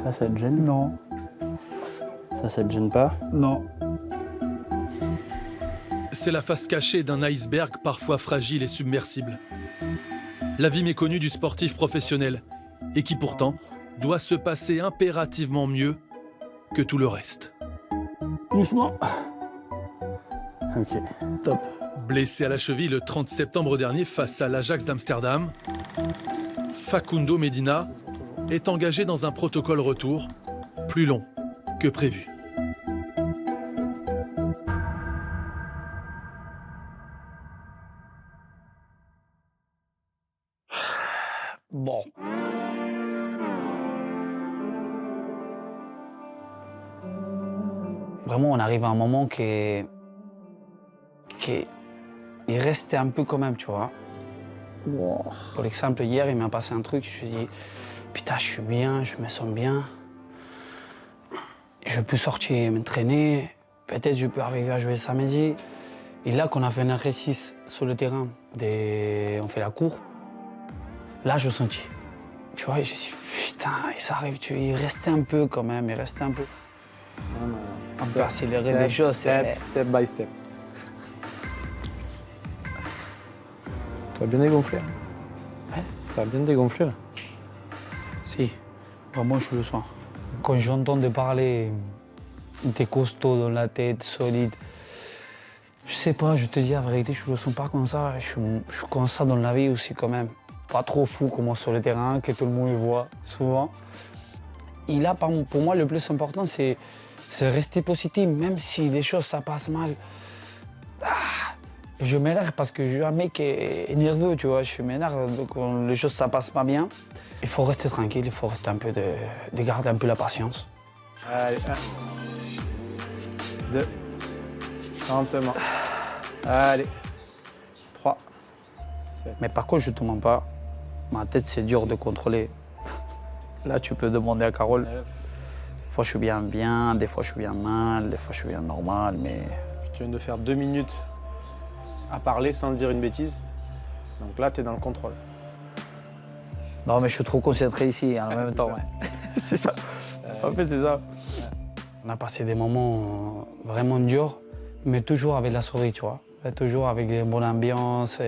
Ça te gêne? Non. Ça te gêne pas? Non. C'est la face cachée d'un iceberg parfois fragile et submersible. La vie méconnue du sportif professionnel et qui pourtant doit se passer impérativement mieux que tout le reste. Doucement. Ok, top. Blessé à la cheville le 30 septembre dernier face à l'Ajax d'Amsterdam, Facundo Medina est engagé dans un protocole retour plus long que prévu. Bon. Vraiment, on arrive à un moment qui il restait un peu quand même, tu vois. Wow. Pour l'exemple, hier, il m'a passé un truc, je me suis dit, putain, je suis bien, je me sens bien. Je peux sortir m'entraîner, peut-être je peux arriver à jouer samedi. Et là, qu'on a fait un exercice sur le terrain, on fait la cour, là, je sentis. Tu vois, je me suis dit, putain, ça arrive, il restait un peu quand même, il restait un peu. On peut accélérer des choses. Step by step. Tu vas bien dégonfler. Ouais. Ça va bien dégonfler là. Si, vraiment je le sens. Quand j'entends de parler des costauds dans la tête, solide, je sais pas, je te dis la vérité, je le sens pas comme ça. Je suis comme ça dans la vie aussi quand même. Pas trop fou comme sur le terrain, que tout le monde le voit souvent. Et là, pour moi, le plus important, c'est rester positif, même si des choses ça passe mal. Je m'énerve parce que je suis un mec qui est nerveux, tu vois. Je m'énerve quand les choses ça passe pas bien. Il faut rester tranquille, il faut rester un peu de garder un peu la patience. Allez, 1, 2, lentement. Allez, 3, 7. Mais par contre, je te mens pas, ma tête c'est dur de contrôler. Là, tu peux demander à Carole. 9. Des fois, je suis bien, des fois, je suis bien mal, des fois, je suis bien normal, mais... Tu viens de faire 2 minutes à parler sans dire une bêtise. Donc là, tu es dans le contrôle. Non, mais je suis trop concentré ici en même temps. Ouais. C'est ça. En fait, c'est ça. On a passé des moments vraiment durs, mais toujours avec la souris, tu vois. Toujours avec une bonne ambiance,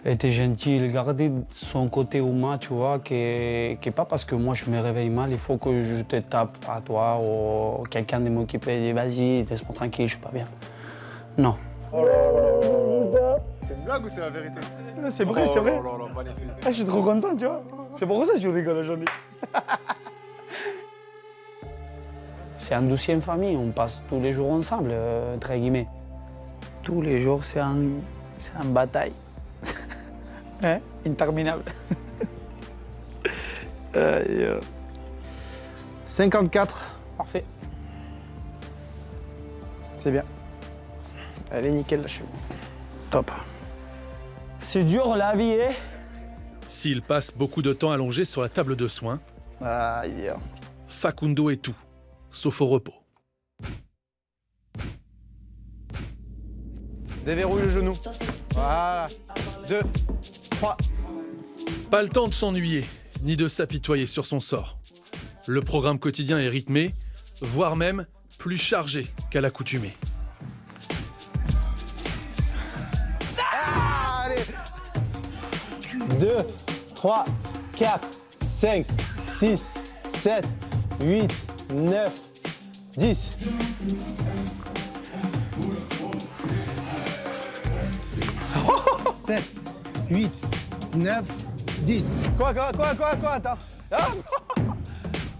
était gentil, garder son côté humain, tu vois, qui est pas parce que moi je me réveille mal, il faut que je te tape à toi ou quelqu'un de m'occuper, dit vas-y, laisse-moi tranquille, je suis pas bien. Non. C'est une blague ou c'est la vérité? C'est vrai, c'est vrai. Magnifique. Je suis trop content, tu vois. C'est pour ça que je rigole aujourd'hui. C'est une douzième famille, on passe tous les jours ensemble, entre guillemets. Tous les jours, c'est une bataille. Hein? Interminable. 54, parfait. C'est bien. Elle est nickel la cheville. Top. C'est dur la vie, hein? S'il passe beaucoup de temps allongé sur la table de soins, Aïe. Facundo est tout, sauf au repos. Déverrouille le genou. Voilà. 2, 3. Pas le temps de s'ennuyer, ni de s'apitoyer sur son sort. Le programme quotidien est rythmé, voire même plus chargé qu'à l'accoutumée. Allez. 2, 3, 4, 5, 6, 7, 8, 9, 10. Oh, 7, 8, 9, 10. Quoi, attends.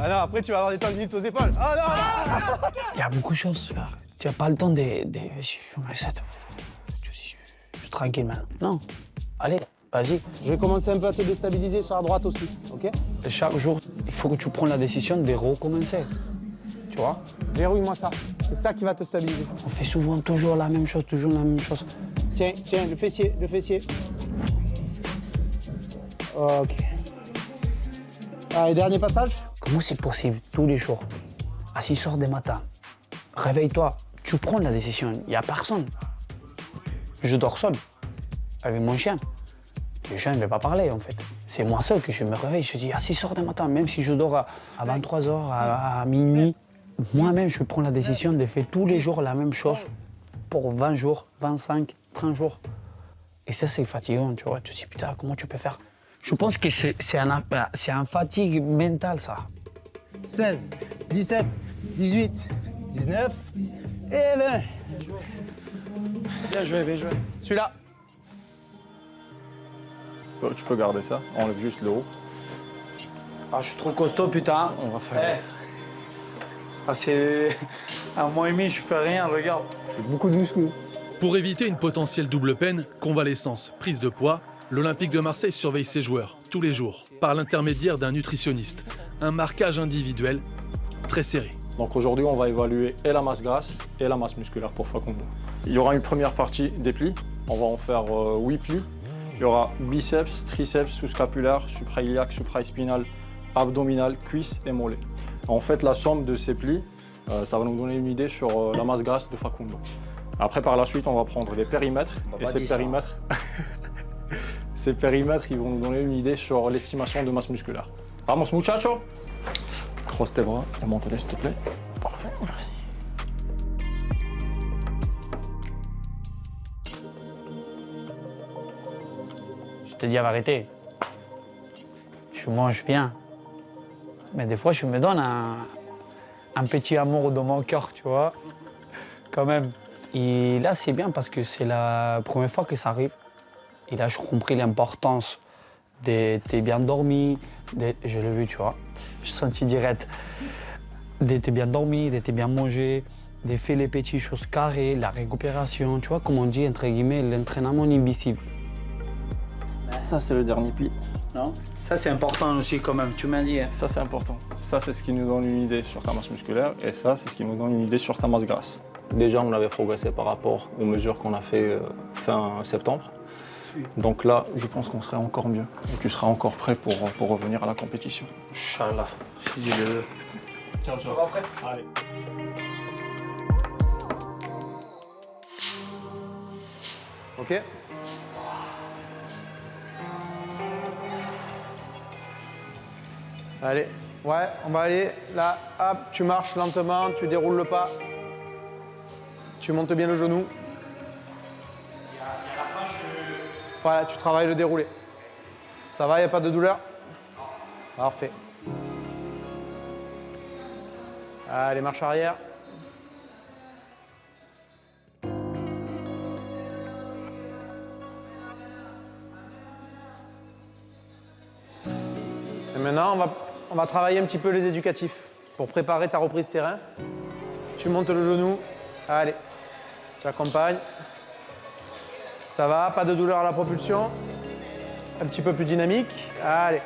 Ah non, après tu vas avoir des tendinites aux épaules. Ah non. Il y a beaucoup de choses à faire. Tu n'as pas le temps de... Je suis tranquille maintenant. Non. Allez, vas-y. Je vais commencer un peu à te déstabiliser sur la droite aussi, ok? Chaque jour, il faut que tu prennes la décision de recommencer. Tu vois? Verrouille-moi ça. C'est ça qui va te stabiliser. On fait souvent toujours la même chose, Tiens, le fessier. Ok. Allez, dernier passage. Comment c'est possible tous les jours, à 6 heures du matin, réveille-toi, tu prends la décision, il n'y a personne. Je dors seul, avec mon chien. Les gens ne veulent pas parler en fait. C'est moi seul que je me réveille, je dis à 6 h du matin, même si je dors à 23 h, à minuit, moi-même je prends la décision de faire tous les jours la même chose pour 20 jours, 25, 30 jours. Et ça c'est fatigant, tu vois. Tu te dis putain, comment tu peux faire? Je pense que c'est un fatigue mentale ça. 16, 17, 18, 19 et 20. Bien joué, bien joué. Celui-là. Tu peux garder ça, enlève juste le haut. Ah, je suis trop costaud, putain. On va faire. Ah, c'est un mois et demi, je fais rien, regarde. Je fais beaucoup de muscles. Pour éviter une potentielle double peine, convalescence, prise de poids, l'Olympique de Marseille surveille ses joueurs tous les jours par l'intermédiaire d'un nutritionniste. Un marquage individuel très serré. Donc aujourd'hui, on va évaluer et la masse grasse et la masse musculaire pour Facundo. Il y aura une première partie des plis. On va en faire 8 plis. Il y aura biceps, triceps, sous-scapulaire, suprailiaque, supraspinal, abdominal, cuisse et mollet. En fait, la somme de ces plis, ça va nous donner une idée sur la masse grasse de Facundo. Après, par la suite, on va prendre les périmètres. Et ces périmètres, ils vont nous donner une idée sur l'estimation de masse musculaire. Vamos, muchacho! Croise tes bras et monte-les, s'il te plaît. Parfait. Je te dis la vérité, je mange bien. Mais des fois, je me donne un petit amour dans mon cœur, tu vois, quand même. Et là, c'est bien parce que c'est la première fois que ça arrive. Et là, j'ai compris l'importance d'être bien dormi. Je l'ai vu, tu vois. J'ai senti direct. D'être bien dormi, d'être bien mangé, de faire les petites choses carrées, la récupération, tu vois, comme on dit, entre guillemets, l'entraînement invisible. Ça, c'est le dernier pli. Non? Ça, c'est important aussi quand même, tu m'as dit. Hein. Ça, c'est important. Ça, c'est ce qui nous donne une idée sur ta masse musculaire et ça, c'est ce qui nous donne une idée sur ta masse grasse. Déjà, on avait progressé par rapport aux mesures qu'on a fait fin septembre. Donc là, je pense qu'on serait encore mieux. Et tu seras encore prêt pour revenir à la compétition. Inch'Allah, si Dieu le veut. Tiens, tu vas prêt? Allez. Ok. Allez, ouais, on va aller là, hop, tu marches lentement, tu déroules le pas. Tu montes bien le genou. Voilà, tu travailles le déroulé. Ça va, il n'y a pas de douleur? Parfait. Allez, marche arrière. Et maintenant, on va travailler un petit peu les éducatifs pour préparer ta reprise terrain. Tu montes le genou. Allez, tu accompagnes. Ça va, pas de douleur à la propulsion. Un petit peu plus dynamique. Allez.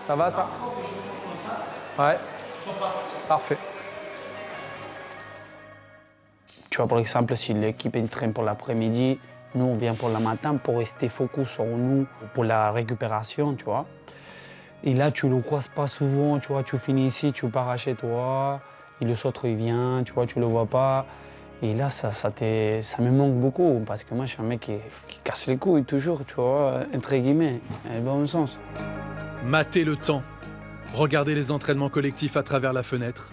Ça va, ça? Ouais. Parfait. Tu vois, par exemple, si l'équipe entraîne pour l'après-midi, nous, on vient pour le matin pour rester focus sur nous, pour la récupération, tu vois. Et là, tu ne le croises pas souvent, tu vois, tu finis ici, tu pars chez toi, et le autre, il vient, tu vois, tu le vois pas. Et là, ça me manque beaucoup, parce que moi, je suis un mec qui casse les couilles toujours, tu vois, entre guillemets, dans le bon sens. Mater le temps, regarder les entraînements collectifs à travers la fenêtre,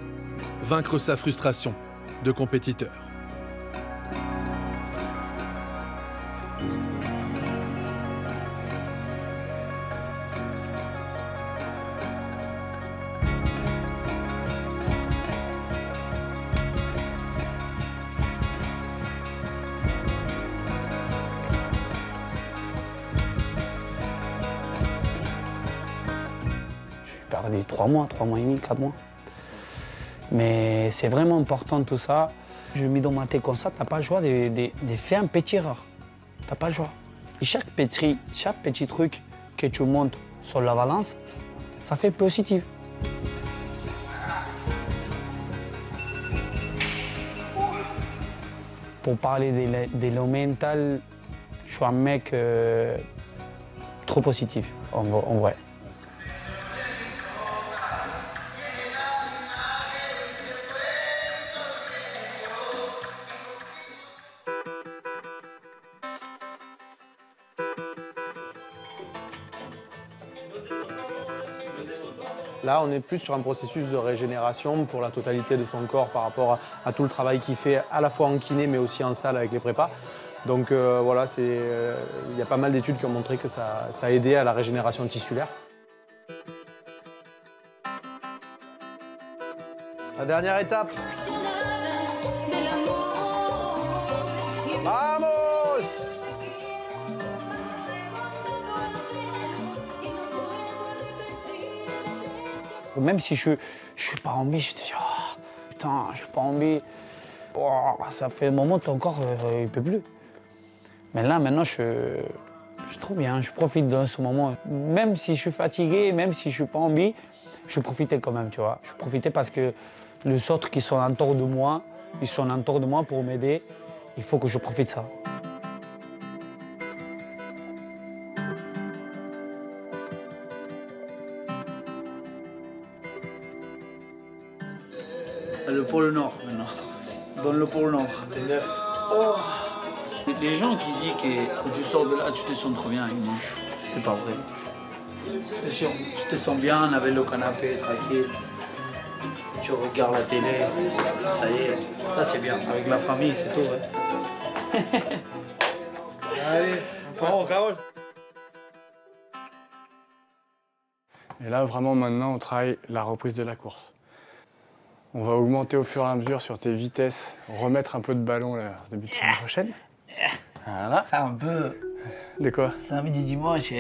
vaincre sa frustration de compétiteur. J'ai perdu 3 mois et demi, 4 mois. Mais c'est vraiment important tout ça. Je mets dans ma tête comme ça, tu n'as pas le choix de faire une petite erreur. Tu n'as pas le choix. Et chaque petit truc que tu montes sur la balance, ça fait positif. Pour parler de le mental, je suis un mec trop positif, en vrai. Là, on est plus sur un processus de régénération pour la totalité de son corps par rapport à tout le travail qu'il fait à la fois en kiné mais aussi en salle avec les prépas. Donc voilà, il y a pas mal d'études qui ont montré que ça a aidé à la régénération tissulaire. La dernière étape. Vamos! Même si je suis pas en bille, je te dis, oh, putain, je suis pas en bille. Oh, ça fait un moment que ton corps, il peut plus. Mais là, maintenant, je suis trop bien, je profite de ce moment. Même si je suis fatigué, même si je suis pas en bille, je profitais quand même, tu vois. Je profitais parce que les autres qui sont autour de moi, ils sont autour de moi pour m'aider. Il faut que je profite de ça. Le pôle Nord maintenant. Dans le pôle Nord. Oh. Les gens qui disent que quand tu sors de là, tu te sens trop bien, c'est pas vrai. Tu te sens bien avec le canapé, tranquille. Tu regardes la télé, ça y est, ça c'est bien. Avec la famille, c'est tout. Ouais. Allez, bravo Carole. Et là, vraiment, maintenant, on travaille la reprise de la course. On va augmenter au fur et à mesure sur tes vitesses, remettre un peu de ballon là, début de semaine prochaine. Voilà. C'est un peu De quoi? samedi, dimanche,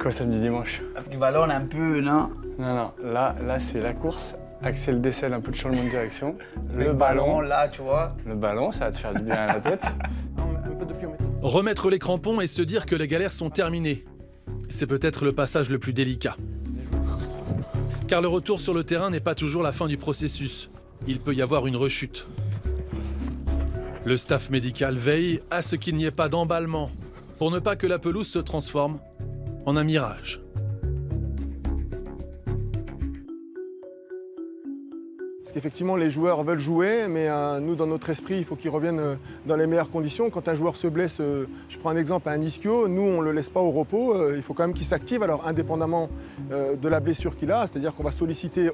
Quoi, samedi, dimanche? du ballon un peu, non? Non, non, là c'est la course. Axel décèle un peu de changement de direction. Le ballon, là, tu vois. Le ballon, ça va te faire du bien à la tête. Un peu de pliométrie. Remettre les crampons et se dire que les galères sont terminées. C'est peut-être le passage le plus délicat. Car le retour sur le terrain n'est pas toujours la fin du processus. Il peut y avoir une rechute. Le staff médical veille à ce qu'il n'y ait pas d'emballement, pour ne pas que la pelouse se transforme en un mirage. Parce qu'effectivement, les joueurs veulent jouer, mais nous, dans notre esprit, il faut qu'ils reviennent dans les meilleures conditions. Quand un joueur se blesse, je prends un exemple, un ischio, nous, on ne le laisse pas au repos, il faut quand même qu'il s'active, alors indépendamment de la blessure qu'il a, c'est-à-dire qu'on va solliciter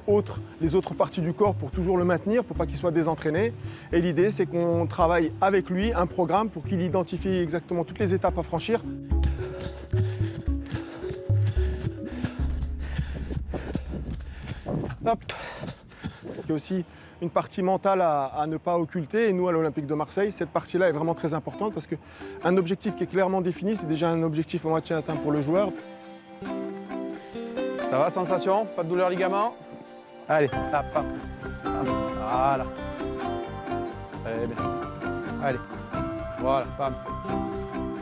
les autres parties du corps pour toujours le maintenir, pour pas qu'il soit désentraîné. Et l'idée, c'est qu'on travaille avec lui un programme pour qu'il identifie exactement toutes les étapes à franchir. Hop. Il y a aussi une partie mentale à ne pas occulter. Et nous, à l'Olympique de Marseille, cette partie-là est vraiment très importante parce qu'un objectif qui est clairement défini, c'est déjà un objectif au match atteint pour le joueur. Ça va, sensation? Pas de douleur ligament? Allez, hop, hop. Voilà. Très bien. Allez. Voilà, pam.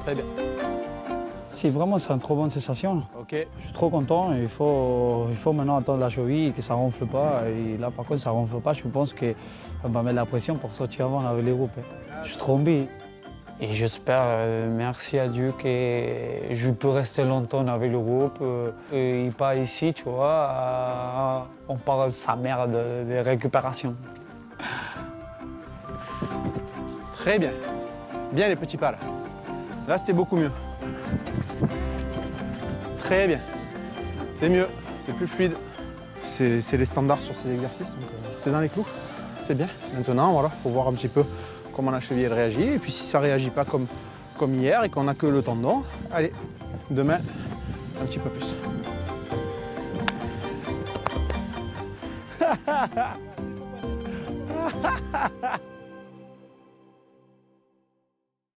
Très bien. C'est vraiment une trop bonne sensation. Ok. Je suis trop content. Il faut maintenant attendre la cheville et que ça ne ronfle pas. Et là, par contre, ça ne ronfle pas. Je pense qu'on va mettre la pression pour sortir avant avec les groupes. Je suis trop envie. Et j'espère, merci à Dieu, que je peux rester longtemps avec le groupe. Et pas ici, tu vois. On parle de sa mère de récupération. Très bien. Bien les petits pas là. Là, c'était beaucoup mieux. Très bien. C'est mieux, c'est plus fluide. C'est les standards sur ces exercices, donc t'es dans les clous. C'est bien. Maintenant, voilà, faut voir un petit peu comment la cheville elle réagit. Et puis si ça réagit pas comme hier et qu'on n'a que le tendon, allez, demain, un petit peu plus.